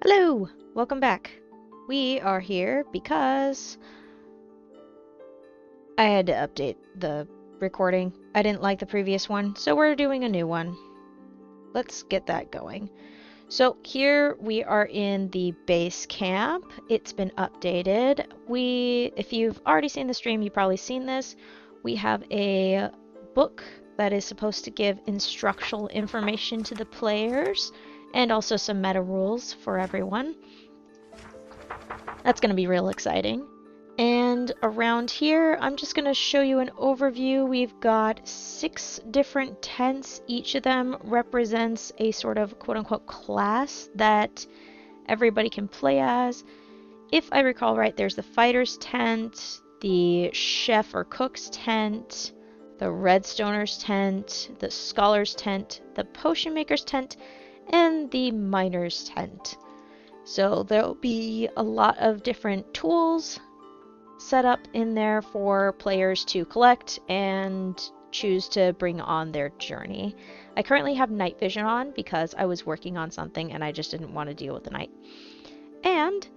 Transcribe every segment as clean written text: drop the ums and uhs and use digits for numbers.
Hello! Welcome back. We are here because I had to update the recording. I didn't like the previous one, so we're doing a new one. Let's get that going. So here we are in the base camp. It's been updated. If you've already seen the stream, you've probably seen this. We have a book that is supposed to give instructional information to the players and also some meta rules for everyone. That's going to be real exciting. And around here, I'm just going to show you an overview. We've got 6 different tents. Each of them represents a sort of quote-unquote class that everybody can play as. If I recall right, there's the fighter's tent, the chef or cook's tent, the redstoner's tent, the scholar's tent, the potion maker's tent, and the miner's tent. So there'll be a lot of different tools set up in there for players to collect and choose to bring on their journey. I currently have night vision on because I was working on something and I just didn't want to deal with the night. And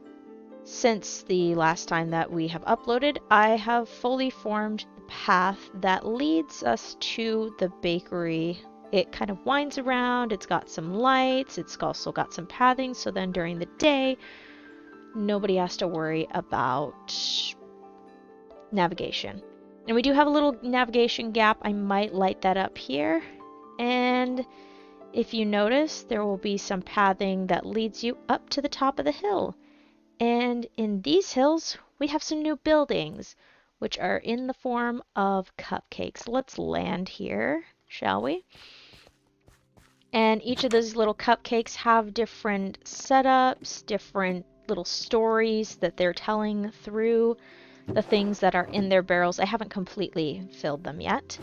since the last time that we have uploaded, I have fully formed the path that leads us to the bakery. It kind of winds around, it's got some lights, it's also got some pathing, so then during the day, nobody has to worry about navigation. And we do have a little navigation gap. I might light that up here. And if you notice, there will be some pathing that leads you up to the top of the hill. And in these hills, we have some new buildings, which are in the form of cupcakes. Let's land here, shall we? And each of those little cupcakes have different setups, different little stories that they're telling through the things that are in their barrels. I haven't completely filled them yet,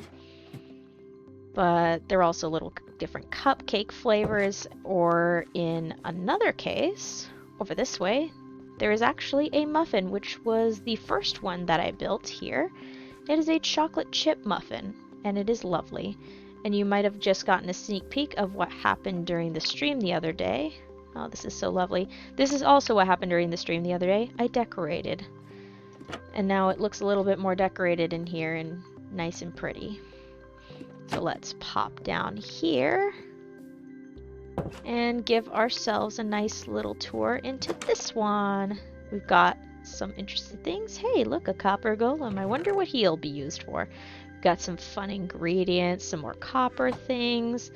but they're also little different cupcake flavors. Or in another case, over this way, there is actually a muffin, which was the first one that I built here. It is a chocolate chip muffin, and it is lovely. And you might have just gotten a sneak peek of what happened during the stream the other day. Oh, this is so lovely. This is also what happened during the stream the other day. I decorated. And now it looks a little bit more decorated in here and nice and pretty. So let's pop down here and give ourselves a nice little tour into this one. We've got some interesting things. Hey, look, a copper golem. I wonder what he'll be used for. Got some fun ingredients, some more copper things.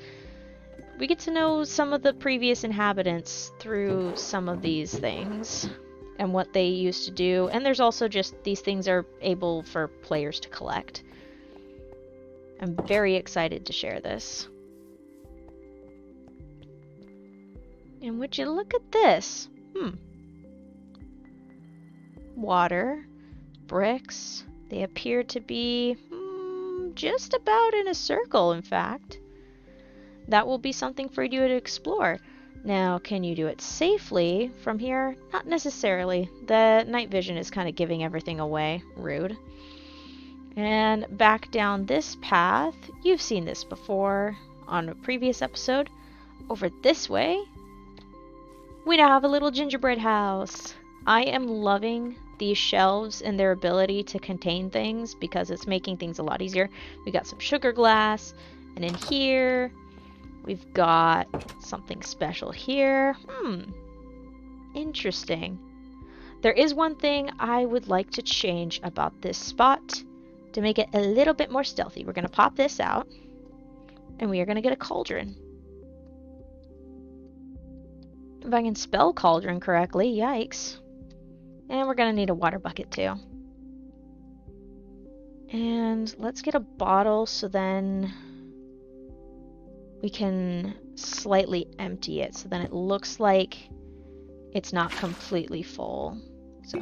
We get to know some of the previous inhabitants through some of these things and what they used to do. And there's also just these things are able for players to collect. I'm very excited to share this. And would you look at this? Water, bricks. They appear to be just about in a circle, in fact. That will be something for you to explore. Now, can you do it safely from here? Not necessarily. The night vision is kind of giving everything away. Rude. And back down this path, you've seen this before on a previous episode. Over this way, we now have a little gingerbread house. I am loving these shelves and their ability to contain things because it's making things a lot easier. We got some sugar glass, and in here we've got something special here. Interesting. There is one thing I would like to change about this spot to make it a little bit more stealthy. We're going to pop this out, and we are going to get a cauldron. If I can spell cauldron correctly, yikes. And we're going to need a water bucket too. And let's get a bottle so then we can slightly empty it so then it looks like it's not completely full. So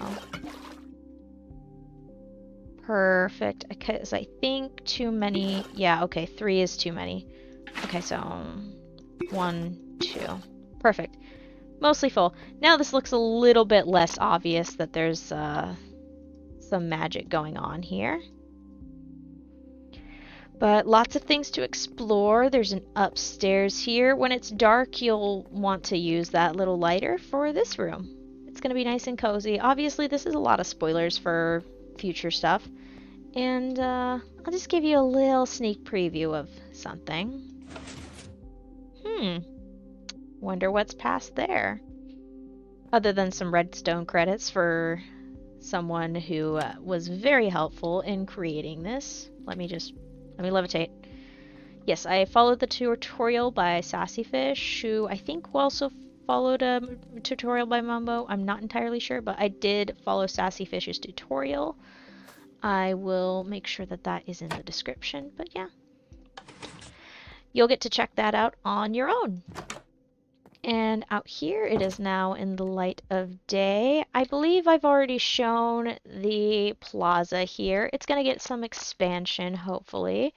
perfect, because I think too many. Yeah, okay, 3 is too many. Okay, so 1, 2. Perfect. Mostly full. Now this looks a little bit less obvious that there's some magic going on here. But lots of things to explore. There's an upstairs here. When it's dark, you'll want to use that little lighter for this room. It's going to be nice and cozy. Obviously, this is a lot of spoilers for future stuff. And I'll just give you a little sneak preview of something. Wonder what's past there. Other than some redstone credits for someone who was very helpful in creating this. Let me levitate. Yes, I followed the tutorial by Sassyfish, who I think also followed a tutorial by Mumbo. I'm not entirely sure, but I did follow Sassyfish's tutorial. I will make sure that that is in the description, but yeah. You'll get to check that out on your own. And out here, it is now in the light of day. I believe I've already shown the plaza here. It's going to get some expansion, hopefully.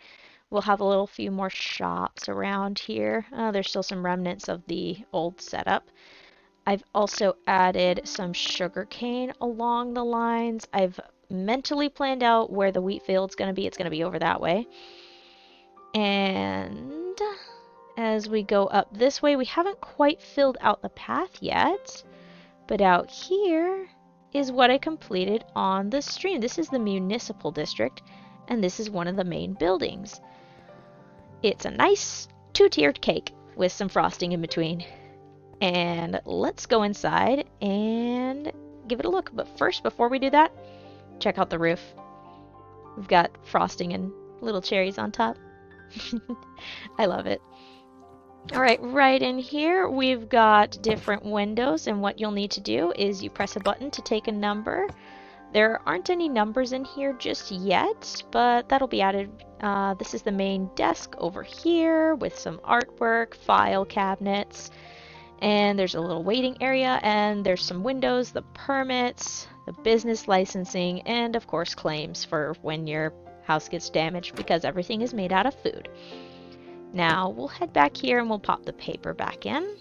We'll have a little few more shops around here. There's still some remnants of the old setup. I've also added some sugarcane along the lines. I've mentally planned out where the wheat field's going to be. It's going to be over that way. And as we go up this way, we haven't quite filled out the path yet, but out here is what I completed on the stream. This is the municipal district, and this is one of the main buildings. It's a nice two-tiered cake with some frosting in between. And let's go inside and give it a look. But first, before we do that, check out the roof. We've got frosting and little cherries on top. I love it. Alright, right in here we've got different windows, and what you'll need to do is you press a button to take a number. There aren't any numbers in here just yet, but that'll be added. This is the main desk over here with some artwork, file cabinets, and there's a little waiting area, and there's some windows, the permits, the business licensing, and of course claims for when your house gets damaged because everything is made out of food. Now we'll head back here and we'll pop the paper back in.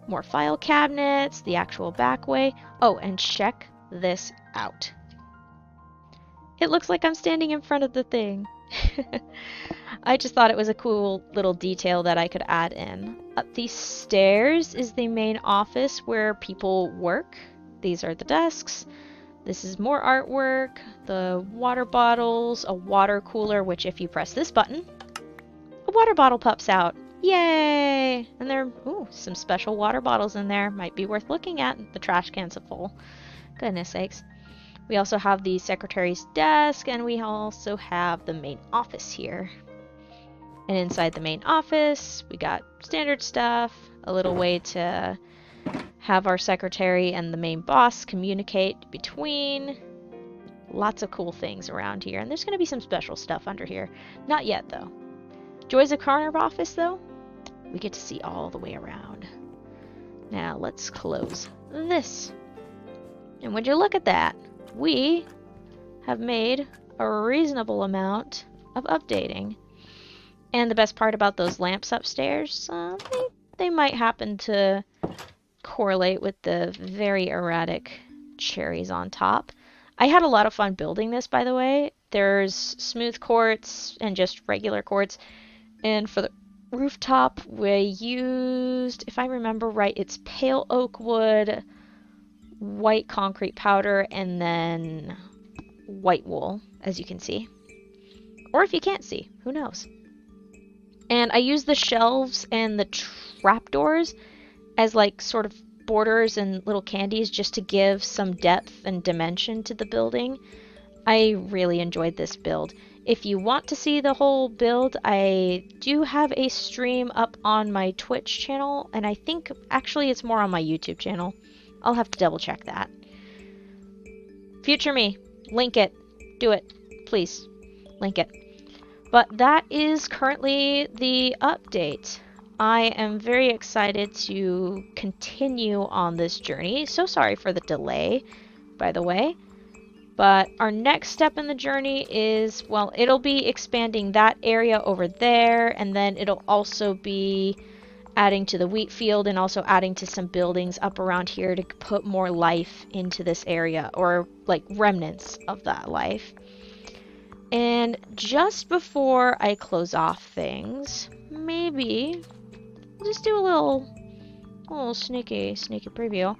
More file cabinets, the actual back way. Oh, and check this out. It looks like I'm standing in front of the thing. I just thought it was a cool little detail that I could add in. Up these stairs is the main office where people work. These are the desks. This is more artwork, the water bottles, a water cooler, which if you press this button, a water bottle pops out. Yay! And there are some special water bottles in there. Might be worth looking at. The trash cans are full. Goodness sakes. We also have the secretary's desk, and we also have the main office here. And inside the main office, we got standard stuff, a little way to have our secretary and the main boss communicate between. Lots of cool things around here, and there's going to be some special stuff under here. Not yet, though. Joys of corner office, though, we get to see all the way around. Now, let's close this. And would you look at that? We have made a reasonable amount of updating. And the best part about those lamps upstairs, they might happen to correlate with the very erratic cherries on top. I had a lot of fun building this, by the way. There's smooth quartz and just regular quartz. And for the rooftop, we used, if I remember right, it's pale oak wood, white concrete powder, and then white wool, as you can see. Or if you can't see, who knows? And I used the shelves and the trapdoors as like sort of borders and little candies just to give some depth and dimension to the building. I really enjoyed this build. If you want to see the whole build, I do have a stream up on my Twitch channel, and I think actually it's more on my YouTube channel. I'll have to double check that. Future me, link it. Do it. Please, link it. But that is currently the update. I am very excited to continue on this journey. So sorry for the delay, by the way. But our next step in the journey is, well, it'll be expanding that area over there, and then it'll also be adding to the wheat field and also adding to some buildings up around here to put more life into this area, or like remnants of that life. And just before I close off things, maybe just do a little sneaky preview.